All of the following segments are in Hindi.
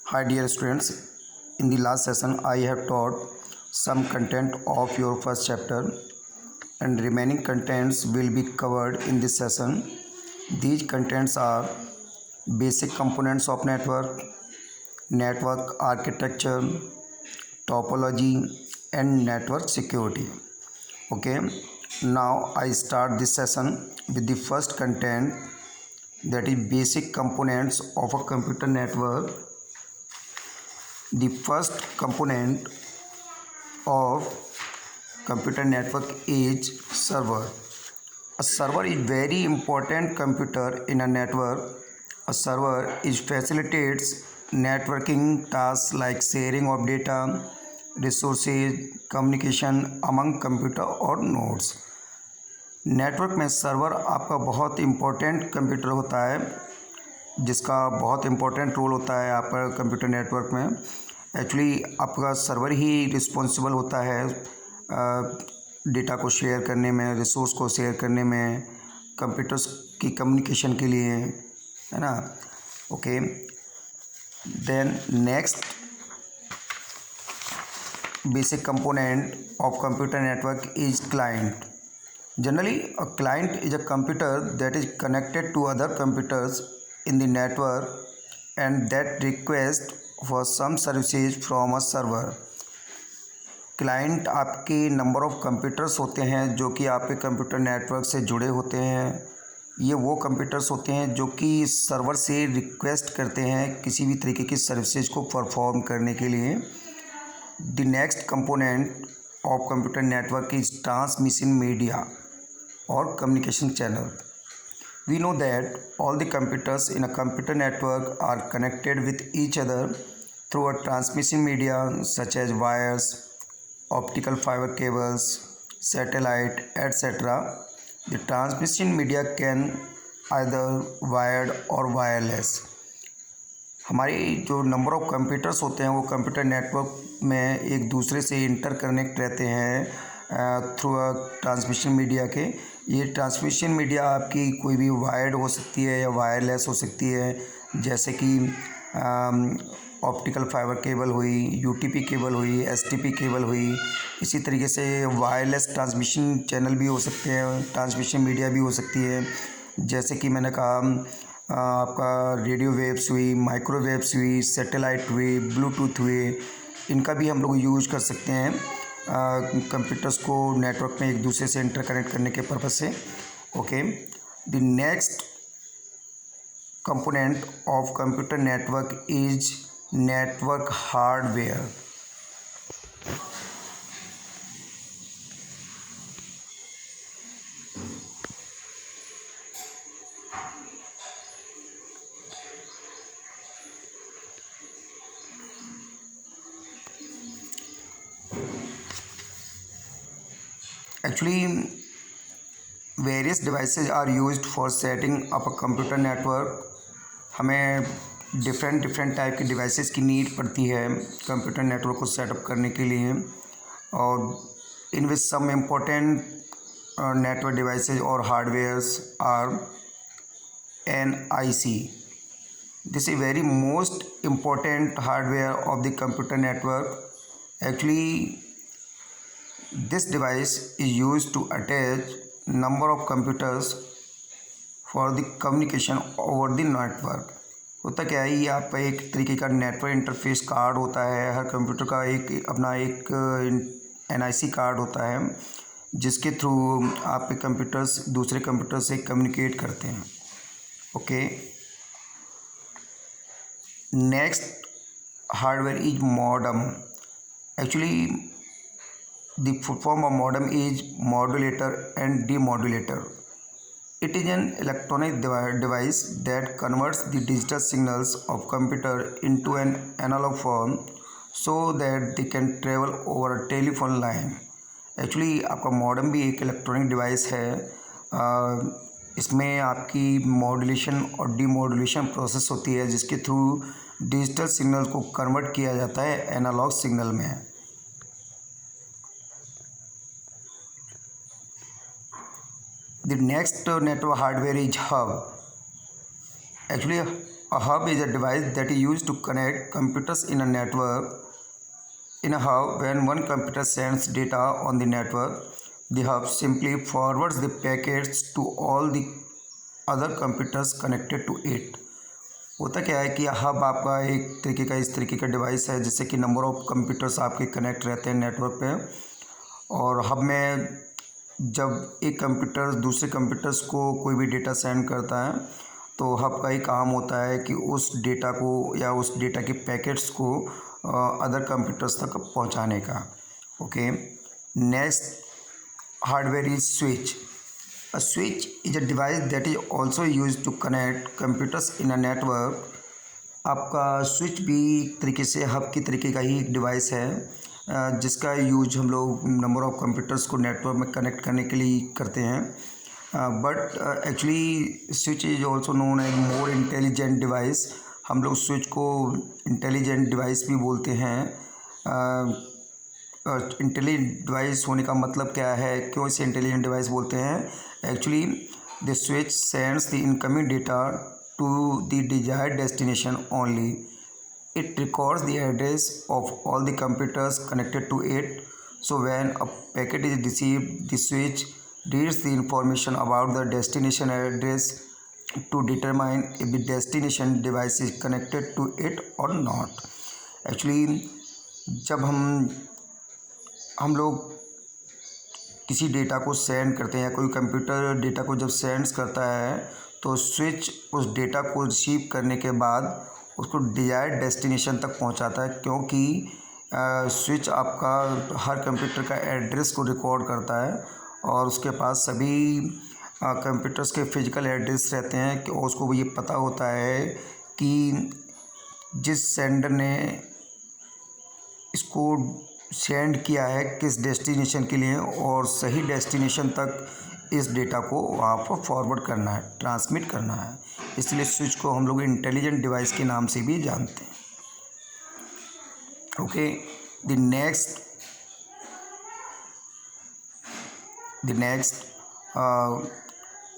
Hi dear students, in the last session I have taught some content of your first chapter and remaining contents will be covered in this session. These contents are basic components of network, network architecture, topology and network security. Okay, now I start this session with the first content, that is basic components of a computer network. The first component of computer network is server. A server is very important computer in a network. A server is facilitates networking tasks like sharing of data, resources, communication among computer और nodes. नेटवर्क में सर्वर आपका बहुत इम्पोर्टेंट कंप्यूटर होता है, जिसका बहुत इम्पोर्टेंट रोल होता है आपका कंप्यूटर नेटवर्क में. एक्चुअली आपका सर्वर ही रिस्पॉन्सिबल होता है डेटा को शेयर करने में, रिसोर्स को शेयर करने में, कंप्यूटर्स की कम्युनिकेशन के लिए, है ना. Okay, then next basic component of computer network is client. Generally, a client is a computer that is connected to other computers in the network and that request for some services from a server. Client आपके नंबर ऑफ़ कंप्यूटर्स होते हैं जो कि आपके कंप्यूटर नेटवर्क से जुड़े होते हैं. ये वो कंप्यूटर्स होते हैं जो कि सर्वर से रिक्वेस्ट करते हैं किसी भी तरीके की सर्विसेज को परफॉर्म करने के लिए. The next component of computer network is transmission media or communication channel. We know that all the computers in a computer network are connected with each other through a transmission media such as wires, optical fiber cables, satellite, etc. The transmission media can either wired or wireless. हमारे जो नंबर ऑफ़ कंप्यूटर्स होते हैं वो कंप्यूटर नेटवर्क में एक दूसरे से इंटरकनेक्ट रहते हैं थ्रू अ ट्रांसमिशन मीडिया के. ये ट्रांसमिशन मीडिया आपकी कोई भी वायर्ड हो सकती है या वायरलेस हो सकती है, जैसे कि ऑप्टिकल फाइबर केबल हुई, यूटीपी केबल हुई, एसटीपी केबल हुई. इसी तरीके से वायरलेस ट्रांसमिशन चैनल भी हो सकते हैं, ट्रांसमिशन मीडिया भी हो सकती है, जैसे कि मैंने कहा आपका रेडियो वेव्स हुई, माइक्रोवेव्स हुई, सैटेलाइट हुई, ब्लूटूथ हुए. इनका भी हम लोग यूज कर सकते हैं कंप्यूटर्स को नेटवर्क में एक दूसरे से इंटरकनेक्ट करने के पर्पज़ से. Okay, the next component of computer network is network hardware. Actually, various devices are used for setting up a computer network. हमें डिफरेंट टाइप के डिवाइसेस की नीड पड़ती है कंप्यूटर नेटवर्क को सेटअप करने के लिए, और in which some important network devices और hardwares are NIC. This is very most important hardware of the computer network. Actually, this device is used to attach number of computers for the communication over the network. होता क्या है, ये आपका एक तरीके का नेटवर्क इंटरफेस कार्ड होता है. हर कंप्यूटर का एक अपना एक NIC कार्ड होता है जिसके थ्रू आपके कंप्यूटर्स दूसरे कंप्यूटर से कम्युनिकेट करते हैं. Okay, next hardware is modem. Actually the full form of modem is modulator and demodulator. It is an electronic device that converts the digital signals of computer into an analog form so that they can travel over a telephone line. Actually आपका मॉडम भी एक इलेक्ट्रॉनिक डिवाइस है. इसमें आपकी मॉड्यूलेशन और डीमॉड्यूलेशन प्रोसेस होती है जिसके थ्रू डिजिटल सिग्नल को कन्वर्ट किया जाता है एनालॉग सिग्नल में. The next network hardware is hub. Actually, A hub is a device that is used to connect computers in a network. In a hub, when one computer sends data on the network, the hub simply forwards the packets to all the other computers connected to it. होता क्या है कि हब आपका एक तरीके का इस तरीके का डिवाइस है जिससे कि नंबर ऑफ़ कंप्यूटर्स आपके कनेक्ट रहते हैं नेटवर्क पे, और हब में जब एक कंप्यूटर दूसरे कंप्यूटर्स को कोई भी डेटा सेंड करता है तो हब का ही काम होता है कि उस डेटा को या उस डेटा के पैकेट्स को अदर कंप्यूटर्स तक पहुंचाने का. Okay, next hardware is switch. A switch is a device that is also used to connect computers in a network. आपका स्विच भी एक तरीके से हब की तरीके का ही एक डिवाइस है जिसका यूज हम लोग नंबर ऑफ़ कंप्यूटर्स को नेटवर्क में कनेक्ट करने के लिए करते हैं. But actually switch is also known as more intelligent device. हम लोग स्विच को इंटेलिजेंट डिवाइस भी बोलते हैं. इंटेलिजेंट डिवाइस होने का मतलब क्या है, क्यों इसे इंटेलिजेंट डिवाइस बोलते हैं? Actually the switch sends the incoming data to the desired destination only. It records the address of all the computers connected to it. So when a packet is received, the switch reads the information about the destination address to determine if the destination device is connected to it or not. Actually जब हम लोग किसी डेटा को सेंड करते हैं या कोई कंप्यूटर डेटा को जब सेंड्स करता है तो स्विच उस डेटा को रिसीव करने के बाद उसको डिजायर्ड डेस्टिनेशन तक पहुंचाता है, क्योंकि स्विच आपका हर कंप्यूटर का एड्रेस को रिकॉर्ड करता है और उसके पास सभी कंप्यूटर्स के फिजिकल एड्रेस रहते हैं कि उसको ये पता होता है कि जिस सेंडर ने इसको सेंड किया है किस डेस्टिनेशन के लिए, और सही डेस्टिनेशन तक इस डेटा को वहाँ पर फॉरवर्ड करना है, ट्रांसमिट करना है. इसलिए स्विच को हम लोग इंटेलिजेंट डिवाइस के नाम से भी जानते हैं. Okay, the next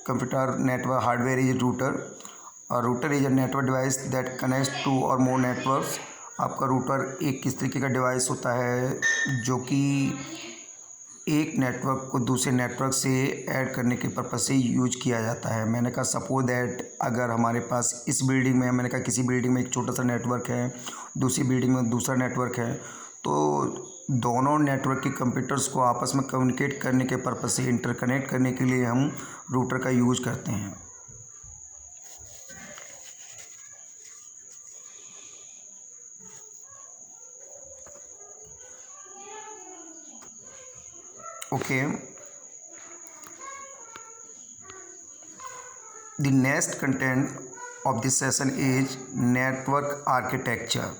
computer network hardware is router. A router is a network device that connects two or more networks. आपका रूटर एक किस तरीके का डिवाइस होता है जो कि एक नेटवर्क को दूसरे नेटवर्क से ऐड करने के पर्पज़ से यूज किया जाता है. मैंने कहा सपोज दैट अगर हमारे पास इस बिल्डिंग में, मैंने कहा किसी बिल्डिंग में एक छोटा सा नेटवर्क है, दूसरी बिल्डिंग में दूसरा नेटवर्क है, तो दोनों नेटवर्क के कंप्यूटर्स को आपस में कम्युनिकेट करने के पर्पज़ से इंटरकनेक्ट करने के लिए हम रूटर का यूज़ करते हैं. Okay, the next content of this session is network architecture.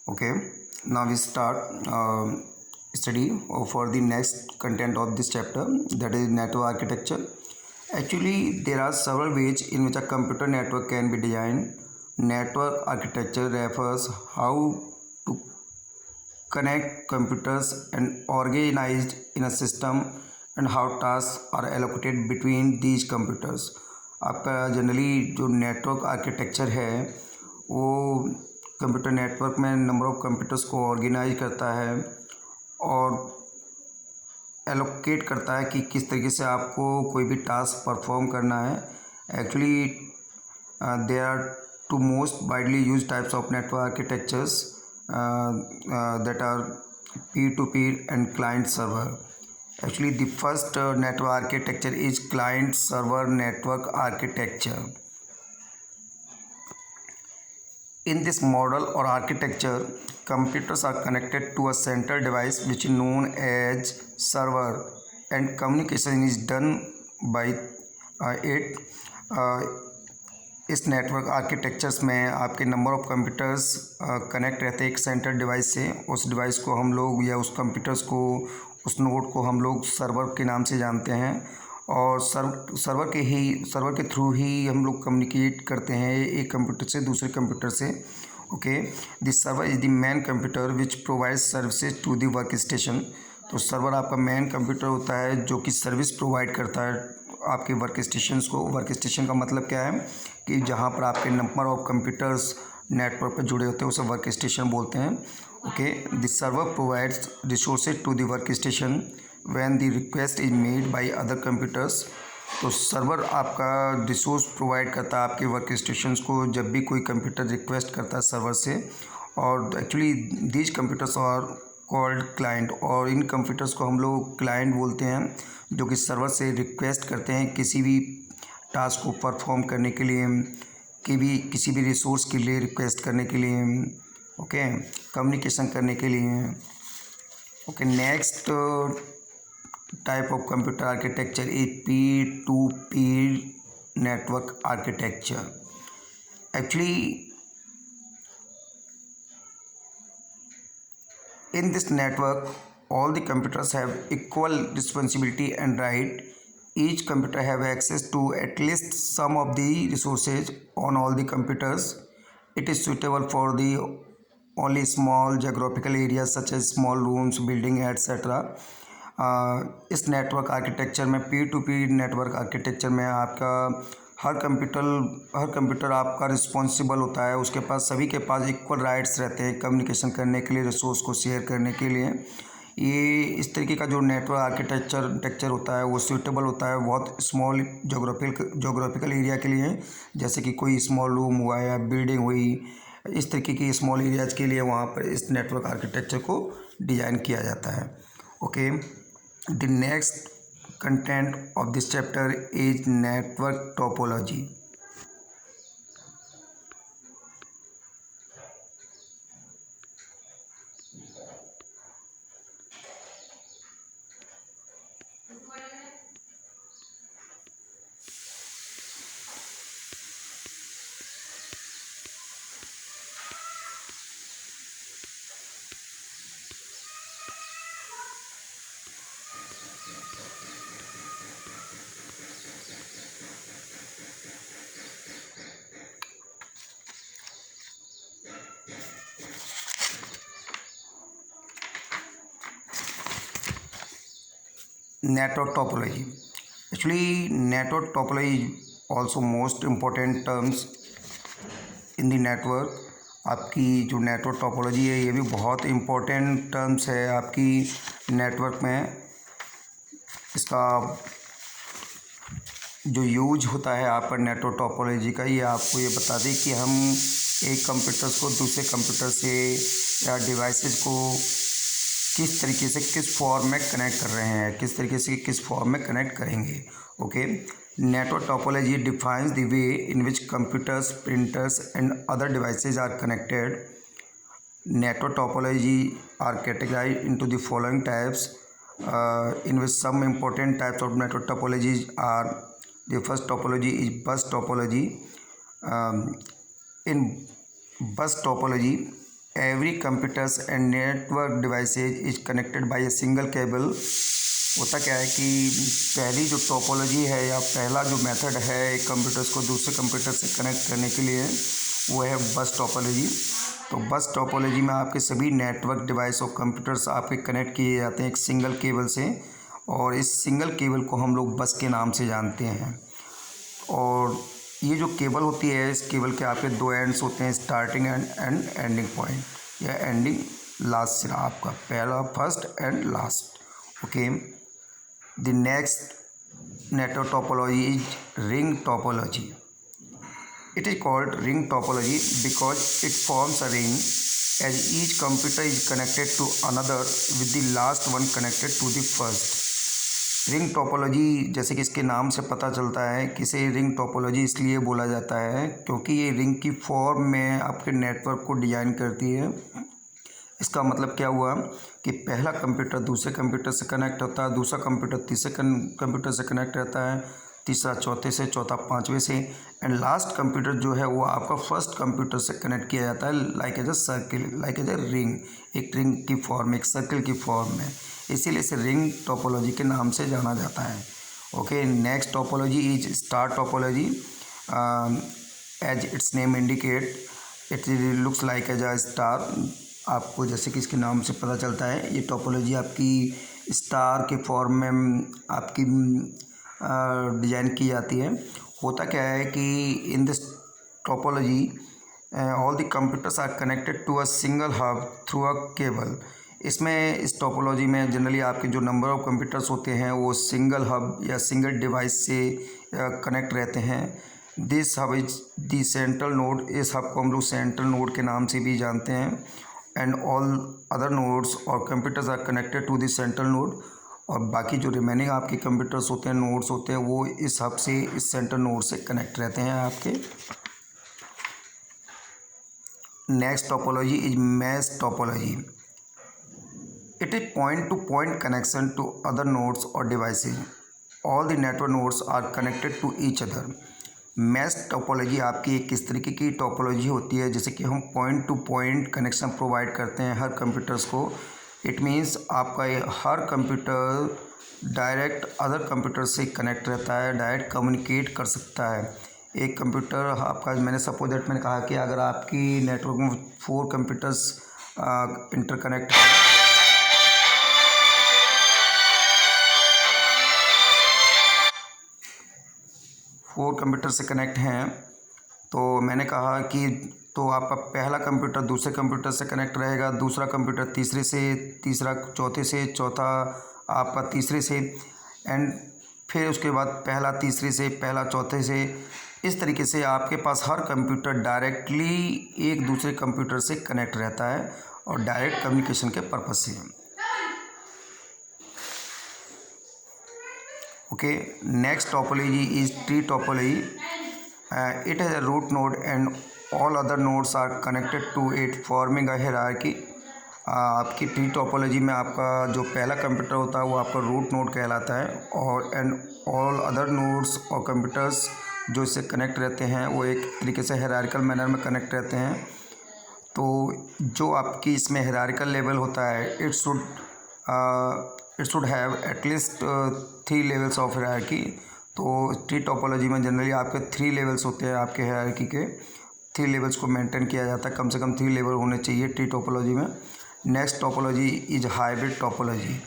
Okay, now we start study for the next content of this chapter, that is network architecture. Actually there are several ways in which a computer network can be designed. Network architecture refers how to connect computers and organized in a system and how tasks are allocated between these computers. आपका जनरली जो नेटवर्क आर्किटेक्चर है वो कंप्यूटर नेटवर्क में नंबर ऑफ़ कंप्यूटर्स को ऑर्गेनाइज करता है और एलोकेट करता है कि किस तरीके से आपको कोई भी टास्क परफॉर्म करना है. Actually there are two most widely used types of network architectures that are peer-to-peer and client-server. Actually, the first network architecture is client-server network architecture. In this model or architecture, computers are connected to a central device which is known as server, and communication is done by 8। इस नेटवर्क आर्किटेक्चर्स में आपके नंबर ऑफ़ कंप्यूटर्स कनेक्ट रहते हैं एक सेंट्रल डिवाइस से। उस डिवाइस को हम लोग या उस कंप्यूटर्स को, उस नोड को हम लोग सर्वर के नाम से जानते हैं, और सर्वर के थ्रू ही हम लोग कम्युनिकेट करते हैं एक कंप्यूटर से दूसरे कंप्यूटर से। Okay, this server is the main computer which provides services to the work station. तो सर्वर आपका मेन कंप्यूटर होता है जो कि सर्विस प्रोवाइड करता है आपके वर्क स्टेशंस को। वर्क स्टेशन का मतलब क्या है कि जहाँ पर आपके नंबर ऑफ़ कंप्यूटर्स नेटवर्क पर जुड़े होते हैं उसे वर्क स्टेशन बोलते हैं। Okay, this server provides resources to the work station when the request is made by other computers. तो सर्वर आपका रिसोर्स प्रोवाइड करता है आपके वर्क स्टेशंस को जब भी कोई कंप्यूटर रिक्वेस्ट करता है सर्वर से। और actually these computers are called client, और इन कंप्यूटर्स को हम लोग क्लाइंट बोलते हैं जो कि सर्वर से रिक्वेस्ट करते हैं किसी भी टास्क को परफॉर्म करने के लिए, किसी भी रिसोर्स के लिए रिक्वेस्ट करने के लिए, ओके, कम्युनिकेशन करने के लिए। Okay, next type of computer architecture is P2P network architecture. Actually in this network all the computers have equal responsibility and right. Each computer have access to at least some of the resources on all the computers. It is suitable for the only small geographical areas such as small rooms, building, etc. इस नेटवर्क आर्किटेक्चर में P2P नेटवर्क आर्किटेक्चर में आपका हर कंप्यूटर आपका रिस्पॉन्सिबल होता है, उसके पास सभी के पास इक्वल राइट्स रहते हैं कम्युनिकेशन करने के लिए, रिसोर्स को शेयर करने के लिए। ये इस तरीके का जो नेटवर्क आर्किटेक्चर होता है वो सूटेबल होता है बहुत स्मॉल जोग्राफिकल एरिया के लिए, जैसे कि कोई स्मॉल रूम हुआ या बिल्डिंग हुई, इस तरीके की स्मॉल एरियाज के लिए वहाँ पर इस नेटवर्क आर्किटेक्चर को डिज़ाइन किया जाता है। Okay, the next content of this chapter is network topology. Network topology. Actually, network topology is also most important terms in the network. आपकी जो नेटवर्क टोपोलॉजी है ये भी बहुत इम्पोर्टेंट टर्म्स है आपकी नेटवर्क में। इसका जो यूज होता है आप पर नेटवर्क टोपोलॉजी का, ये आपको ये बता दें कि हम एक कंप्यूटर को दूसरे कंप्यूटर से या डिवाइसेस को किस तरीके से किस फॉर्म में कनेक्ट कर रहे हैं, किस तरीके से किस फॉर्म में कनेक्ट करेंगे। Okay, network topology defines the way in which computers, printers and other devices are connected. Network topology are categorized into the following types in which some important types of network topologies are: the first topology is bus topology. In bus topology, every computers and network devices is connected by a single cable. होता क्या है कि पहली जो टोपोलॉजी है या पहला जो मेथड है एक कंप्यूटर्स को दूसरे कंप्यूटर से कनेक्ट करने के लिए वो है बस टोपोलॉजी। तो बस टोपोलॉजी में आपके सभी नेटवर्क डिवाइस और कंप्यूटर्स आपके कनेक्ट किए जाते हैं एक सिंगल केबल से, और इस सिंगल केबल को हम लोग बस के नाम से जानते हैं। और ये जो केबल होती है इस केबल के आपके दो एंड्स होते हैं, स्टार्टिंग एंड एंडिंग पॉइंट या एंडिंग लास्ट सिरा, आपका पहला first and last. Okay, the next network topology is ring topology. It is called ring topology because it forms a ring as each computer is connected to another with the last one connected to the first. Ring topology जैसे कि इसके नाम से पता चलता है कि इसे रिंग टोपोलॉजी इसलिए बोला जाता है क्योंकि ये रिंग की फॉर्म में आपके नेटवर्क को डिज़ाइन करती है। इसका मतलब क्या हुआ कि पहला कंप्यूटर दूसरे कंप्यूटर से कनेक्ट होता है, दूसरा कंप्यूटर तीसरे कंप्यूटर से कनेक्ट रहता है, तीसरा चौथे से, चौथा पाँचवें से, एंड लास्ट कंप्यूटर जो है वो आपका फर्स्ट कंप्यूटर से कनेक्ट किया जाता है like as a circle, like as a ring, एक रिंग की फॉर्म, एक सर्किल की फॉर्म में। इसीलिए इसे रिंग टोपोलॉजी के नाम से जाना जाता है। Okay, next topology is star topology. As its name indicate it looks like as a star. आपको जैसे कि इसके नाम से पता चलता है, ये टोपोलॉजी आपकी स्टार के फॉर्म में आपकी डिज़ाइन की जाती है। होता क्या है कि in this topology all the computers are connected to a single hub through a cable. इसमें इस टोपोलॉजी में जनरली आपके जो नंबर ऑफ़ कंप्यूटर्स होते हैं वो सिंगल हब या सिंगल डिवाइस से कनेक्ट रहते हैं। This hub is the central node. इस हब को हम लोग सेंट्रल नोड के नाम से भी जानते हैं। एंड ऑल अदर नोड्स और computers are connected to this central node. और बाकी जो रिमेनिंग आपके कंप्यूटर्स होते हैं, नोड्स होते हैं, वो इस हब से, इस सेंट्रल नोड से कनेक्ट रहते हैं आपके। Next topology is mesh topology. It is point to point connection to other nodes और devices. All the network nodes are connected to each other. Mesh topology आपकी एक किस तरीके की टोपोलॉजी होती है, जैसे कि हम point to point connection provide करते हैं हर कंप्यूटर्स को। इट मीन्स आपका हर कंप्यूटर डायरेक्ट अदर कंप्यूटर से कनेक्ट रहता है, डायरेक्ट कम्युनिकेट कर सकता है। एक कंप्यूटर आपका, मैंने सपोज दैट मैंने कहा कि अगर आपकी नेटवर्क में 4 कंप्यूटर्स इंटरकनेक्ट, 4 कंप्यूटर से कनेक्ट हैं, तो मैंने कहा कि तो आपका पहला कंप्यूटर दूसरे कंप्यूटर से कनेक्ट रहेगा, दूसरा कंप्यूटर तीसरे से, तीसरा चौथे से, चौथा आपका तीसरे से, एंड फिर उसके बाद पहला तीसरे से, पहला चौथे से। इस तरीके से आपके पास हर कंप्यूटर डायरेक्टली एक दूसरे कंप्यूटर से कनेक्ट रहता है और डायरेक्ट कम्युनिकेशन के पर्पज़ से। Okay, next topology is tree topology. It has a root node and all other nodes are connected to it forming a hierarchy. आपकी ट्री टोपोलॉजी में आपका जो पहला कंप्यूटर होता है वो आपका रूट नोड कहलाता है, और एंड ऑल अदर नोड्स और कंप्यूटर्स जो इससे कनेक्ट रहते हैं वो एक तरीके से हायरार्किकल मैनर में कनेक्ट रहते हैं। तो जो आपकी इसमें हायरार्किकल लेवल होता है, it should have at least 3 levels of hierarchy. तो ट्री टोपोलॉजी में जनरली आपके 3 लेवल्स होते हैं, आपके हायरार्की के 3 लेवल्स को मेंटेन किया जाता है, कम से कम 3 लेवल होने चाहिए ट्री टोपोलॉजी में। Next topology is hybrid topology.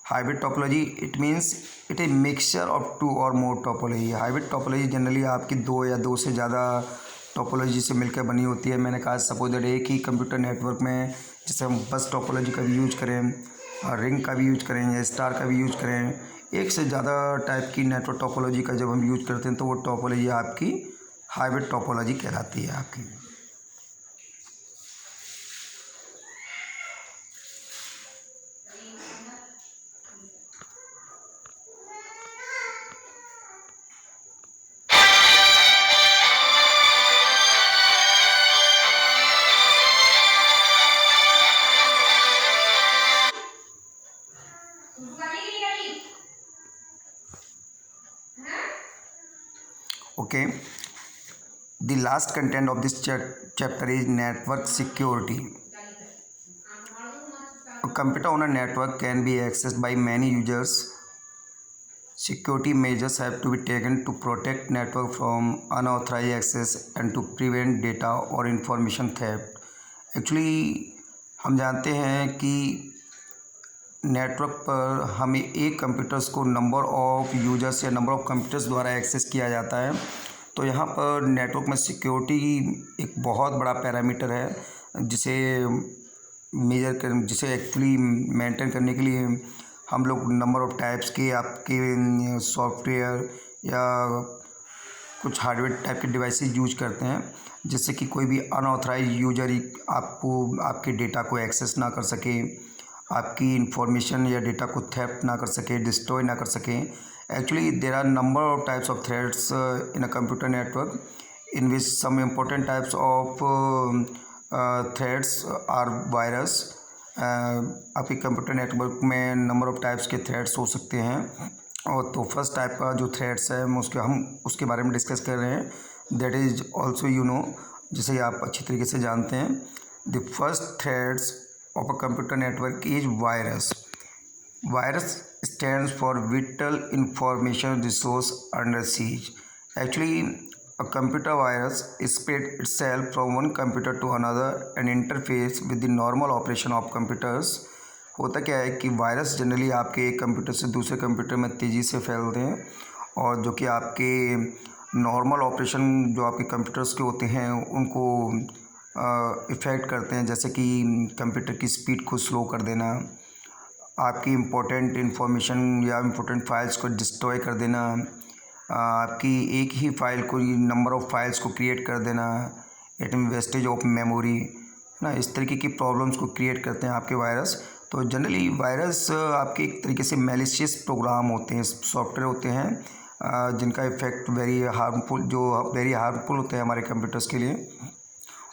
Hybrid topology it means it is mixture of 2 और मोर टोपोलॉजी। हाइब्रिड टोपोलॉजी जनरली आपकी 2 या 2 से ज़्यादा टोपोलॉजी से मिलकर बनी होती है। मैंने कहा सपोज दैट एक ही कंप्यूटर नेटवर्क में जैसे हम बस टोपोलॉजी का भी यूज करें, रिंग का भी यूज करें या स्टार का भी यूज करें, एक से ज़्यादा टाइप की नेटवर्क टोपोलॉजी का जब हम यूज करते हैं तो वो टोपोलॉजी आपकी हाइब्रिड टोपोलॉजी कहलाती है आपकी। Okay, the last content of this chapter is network security. A computer on a network can be accessed by many users. Security measures have to be taken to protect network from unauthorized access and to prevent data or information theft. Actually, हम जानते हैं कि नेटवर्क पर हमें एक कंप्यूटर्स को नंबर ऑफ़ यूजर्स या नंबर ऑफ़ कंप्यूटर्स द्वारा एक्सेस किया जाता है। तो यहाँ पर नेटवर्क में सिक्योरिटी एक बहुत बड़ा पैरामीटर है जिसे जिसे एक्चुअली मेंटेन करने के लिए हम लोग नंबर ऑफ़ टाइप्स के आपके सॉफ्टवेयर या कुछ हार्डवेयर टाइप के डिवाइसेस यूज करते हैं, जिससे कि कोई भी अनऑथराइज यूजर आपके डेटा को एक्सेस ना कर सके, आपकी इंफॉर्मेशन या डेटा को थेफ्ट ना कर सके, डिस्ट्रॉय ना कर सके। Actually there are number of types of threads in a computer network in which some important types of threads are virus आपके कंप्यूटर नेटवर्क में नंबर ऑफ़ टाइप्स के थ्रेड्स हो सकते हैं। और तो फर्स्ट टाइप का जो थ्रेड्स है हम उसके बारे में डिस्कस कर रहे हैं। दैट इज़ ऑल्सो जिसे आप अच्छी तरीके से जानते हैं। The first threads of a computer network is virus. Virus stands for vital information resource under siege. Actually, a computer virus spread itself from one computer to another and interferes with the normal operation of computers. होता क्या है कि वायरस जनरली आपके एक कंप्यूटर से दूसरे कंप्यूटर में तेज़ी से फैलते हैं और जो कि आपके नॉर्मल ऑपरेशन जो आपके कंप्यूटर्स के होते हैं उनको इफ़ेक्ट करते हैं, जैसे कि कंप्यूटर की स्पीड को स्लो कर देना, आपकी इम्पोर्टेंट इन्फॉर्मेशन या इम्पोर्टेंट फाइल्स को डिस्ट्रॉय कर देना, आपकी एक ही फाइल को नंबर ऑफ़ फाइल्स को क्रिएट कर देना, it mean wastage of memory ना, इस तरीके की प्रॉब्लम्स को क्रिएट करते हैं आपके वायरस। तो जनरली वायरस आपके एक तरीके से मैलिशियस प्रोग्राम होते हैं, सॉफ्टवेयर होते हैं जिनका इफ़ेक्ट वेरी हार्मफुल होते हैं हमारे कंप्यूटर्स के लिए।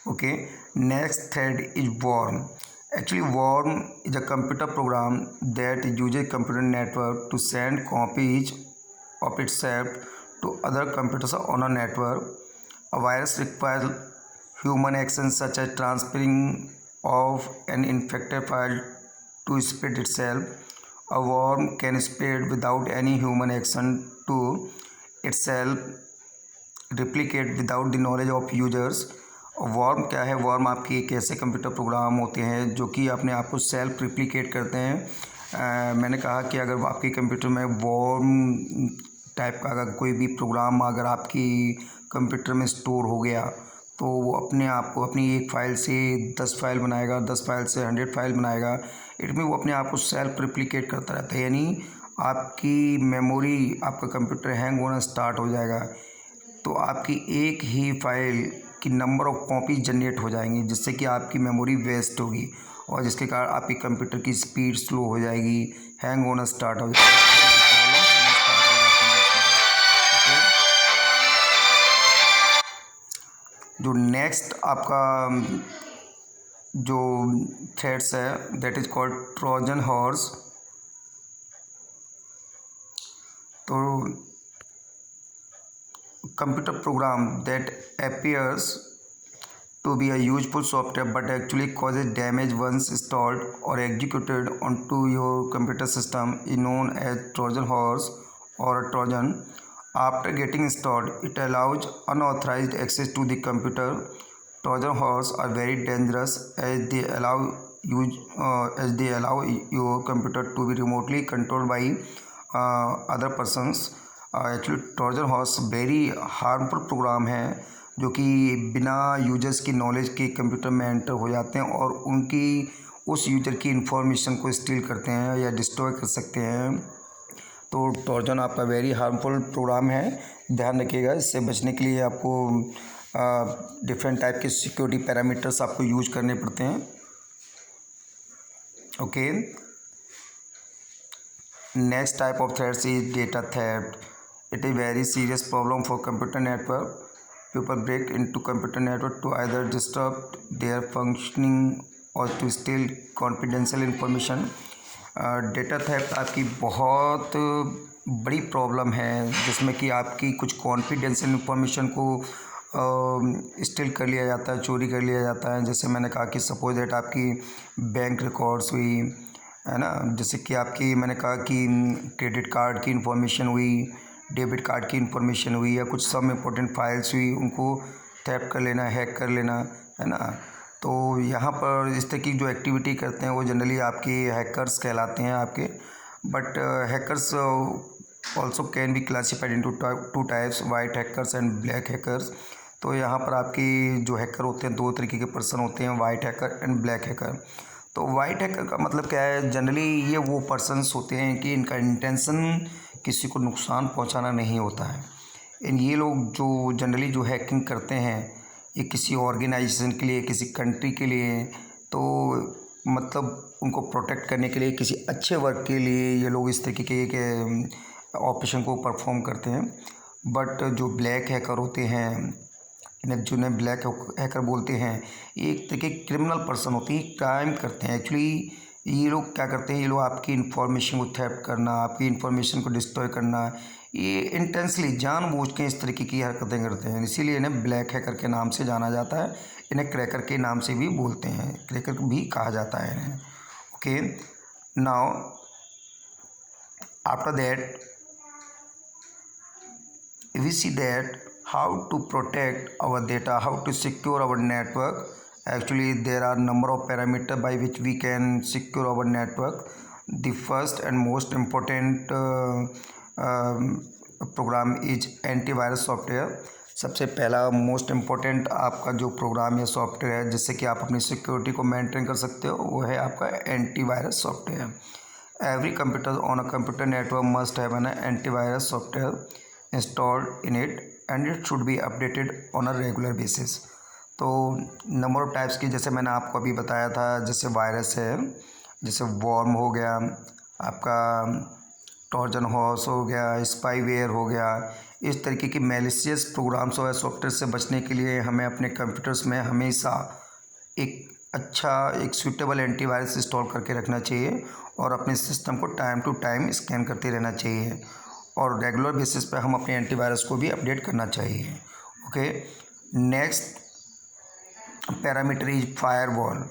Okay, next thread is worm. Actually, worm is a computer program that uses computer network to send copies of itself to other computers on a network. A virus requires human actions such as transferring of an infected file to spread itself. A worm can spread without any human action to itself, replicate without the knowledge of users. Worm क्या है? वॉर्म आपके एक ऐसे कंप्यूटर प्रोग्राम होते हैं जो कि अपने आप को सेल्फ रिप्लिकेट करते हैं। मैंने कहा कि अगर आपके कंप्यूटर में वॉर्म टाइप का अगर कोई भी प्रोग्राम अगर आपकी कंप्यूटर में स्टोर हो गया तो वो अपने आप को अपनी एक फ़ाइल से 10 फाइल बनाएगा, 10 फाइल से 100 फाइल बनाएगा। इट में वो अपने आप को सेल्फ रिप्लिकेट करता रहता है, यानी आपकी मेमोरी, आपका कंप्यूटर हैंग होना स्टार्ट हो जाएगा तो आपकी एक ही फाइल की नंबर ऑफ़ कॉपीज जनरेट हो जाएंगी, जिससे कि आपकी मेमोरी वेस्ट होगी और जिसके कारण आपकी कंप्यूटर की स्पीड स्लो हो जाएगी, हैंग होना स्टार्ट हो जाएगा। जो नेक्स्ट आपका जो थ्रेड्स है that is called Trojan horse. तो computer program that appears to be a useful software but actually causes damage once installed or executed onto your computer system is known as Trojan horse or a Trojan. After getting installed, it allows unauthorized access to the computer. Trojan horse are very dangerous as they allow your computer to be remotely controlled by other persons. Actually trojan horse very harmful program है जो कि बिना यूजर्स की नॉलेज के कंप्यूटर में एंटर हो जाते हैं और उनकी उस यूजर की इंफॉर्मेशन को स्टील करते हैं या डिस्ट्रॉय कर सकते हैं। तो ट्रोजन आपका वेरी हार्मफुल प्रोग्राम है, ध्यान रखिएगा। इससे बचने के लिए आपको डिफरेंट टाइप के सिक्योरिटी पैरामीटर्स आपको यूज करने पड़ते हैं। Okay, next type of threats is data theft. It is a very serious problem for computer network. People break into computer network to either disrupt their functioning or to steal confidential information. Data theft आपकी बहुत बड़ी प्रॉब्लम है जिसमें कि आपकी कुछ कॉन्फिडेंशियल इंफॉर्मेशन को स्टील कर लिया जाता है, चोरी कर लिया जाता है। जैसे मैंने कहा कि सपोज दैट आपकी बैंक रिकॉर्ड्स हुई है ना, जैसे कि आपकी मैंने कहा कि क्रेडिट कार्ड की इंफॉर्मेशन हुई, डेबिट कार्ड की इंफॉर्मेशन हुई या कुछ सब इम्पोर्टेंट फाइल्स हुई, उनको थेफ्ट कर लेना, हैक कर लेना, है ना। तो यहाँ पर इस तरह की जो एक्टिविटी करते हैं वो जनरली आपके हैकर्स कहलाते हैं आपके। But hackers also can be classified into two types, white hackers and black hackers. तो यहाँ पर आपकी जो हैकर होते हैं दो तरीके के पर्सन होते हैं, white hacker and black hacker. तो वाइट हैकर का मतलब क्या है? जनरली ये वो पर्सन्स होते हैं कि इनका इंटेंशन किसी को नुकसान पहुंचाना नहीं होता है। ये लोग जो जनरली जो हैकिंग करते हैं ये किसी ऑर्गेनाइजेशन के लिए, किसी कंट्री के लिए, तो मतलब उनको प्रोटेक्ट करने के लिए, किसी अच्छे वर्क के लिए ये लोग इस तरीके के ऑपरेशन को परफॉर्म करते हैं। बट जो ब्लैक हैकर होते हैं जिन्हें ब्लैक हैकर बोलते हैं, ये एक तरह के क्रिमिनल पर्सन होते हैं, क्राइम करते हैं। एक्चुअली ये लोग क्या करते हैं, ये लोग आपकी इन्फॉर्मेशन को थेफ्ट करना, आपकी इन्फॉर्मेशन को डिस्ट्रॉय करना, ये इंटेंसली जानबूझ के इस तरीके की हरकतें करते हैं। इसीलिए इन्हें ब्लैक हैकर के नाम से जाना जाता है। इन्हें क्रैकर के नाम से भी बोलते हैं, क्रैकर भी कहा जाता है इन्हें। Okay, now after that we see that how to protect our data, how to secure our network. Actually there are number of parameters by which we can secure our network. The first and most important program is antivirus software. सबसे पहला मोस्ट इम्पोर्टेंट आपका जो प्रोग्राम या सॉफ्टवेयर है जिससे कि आप अपनी सिक्योरिटी को मेंटेन कर सकते हो, वो है आपका antivirus software. Every computer on a computer network must have an antivirus software installed in it and it should be updated on a regular basis। तो नंबर ऑफ टाइप्स की, जैसे मैंने आपको अभी बताया था, जैसे वायरस है, जैसे वॉर्म हो गया, आपका ट्रोजन हॉर्स हो गया, स्पाईवेयर हो गया। इस तरीके की मैलिशियस प्रोग्राम्स और सॉफ्टवेयर से बचने के लिए हमें अपने कंप्यूटर्स में हमेशा एक सूटेबल एंटीवायरस इंस्टॉल करके रखना चाहिए और अपने सिस्टम को टाइम टू टाइम स्कैन करते रहना चाहिए और रेगुलर बेसिस पे हम अपने एंटीवायरस को भी अपडेट करना चाहिए। Okay, next parameter is firewall.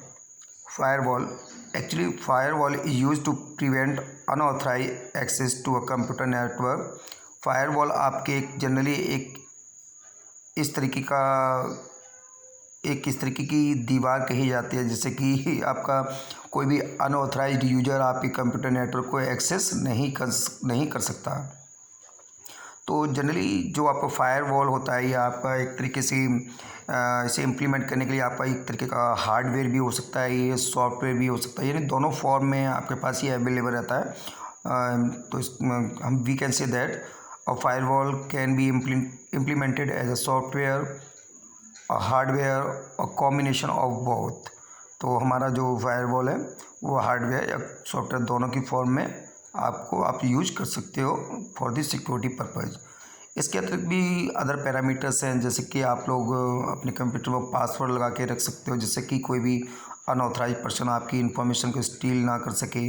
Firewall, actually firewall is used to prevent unauthorized access to a computer network. Firewall आपके जनरली इस तरीके की दीवार कही जाती है जिससे कि आपका कोई भी अनऑथराइज्ड यूजर आपके कंप्यूटर नेटवर्क को एक्सेस नहीं कर सकता। तो जनरली जो आपका फायरवॉल होता है, ये आपका एक तरीके से इसे इम्प्लीमेंट करने के लिए आपका एक तरीके का हार्डवेयर भी हो सकता है, ये सॉफ्टवेयर भी हो सकता है, यानी दोनों फॉर्म में आपके पास ये अवेलेबल रहता है। तो हम we can say that a firewall can be implemented as a software, a hardware, a combination of both. तो हमारा जो फायरवॉल है वो हार्डवेयर या सॉफ्टवेयर दोनों की फॉर्म में आप यूज कर सकते हो फॉर द सिक्योरिटी पर्पज़। इसके अतिरिक्त भी अदर पैरामीटर्स हैं, जैसे कि आप लोग अपने कंप्यूटर में पासवर्ड लगा के रख सकते हो जिससे कि कोई भी अनऑथराइज पर्सन आपकी इन्फॉर्मेशन को स्टील ना कर सके,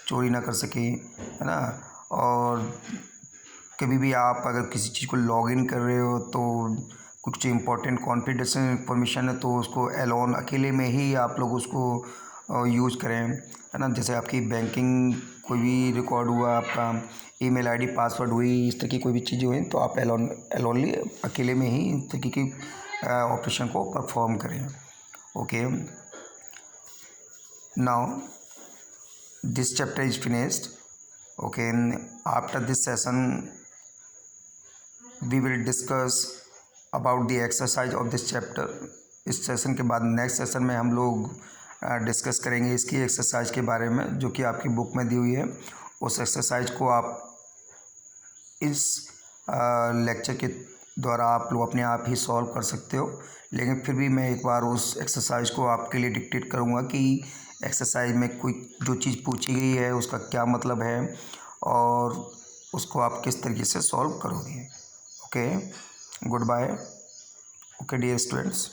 चोरी ना कर सके, है ना। और कभी भी आप अगर किसी चीज़ को लॉगिन कर रहे हो तो कुछ इंपॉर्टेंट कॉन्फिडेंशियल इन्फॉर्मेशन है तो उसको एलोन अकेले में ही आप लोग उसको यूज़ करें, है ना। जैसे आपकी बैंकिंग कोई भी रिकॉर्ड हुआ, आपका ईमेल आईडी, पासवर्ड हुई, इस तरह की कोई भी चीज़ें हुई तो आप एलोनली अकेले में ही इस तरीके की ऑपरेशन को परफॉर्म करें। Okay, now this chapter is finished. Okay, after this session we will discuss about the exercise of this chapter. इस सेशन के बाद नेक्स्ट सेशन में हम लोग डिस्कस करेंगे इसकी एक्सरसाइज के बारे में जो कि आपकी बुक में दी हुई है। उस एक्सरसाइज को आप इस लेक्चर के द्वारा आप लोग अपने आप ही सॉल्व कर सकते हो, लेकिन फिर भी मैं एक बार उस एक्सरसाइज को आपके लिए डिक्टेट करूँगा कि एक्सरसाइज में कोई जो चीज़ पूछी गई है उसका क्या मतलब है और उसको आप किस तरीके से सॉल्व करोगे। Okay, good bye. Okay dear students.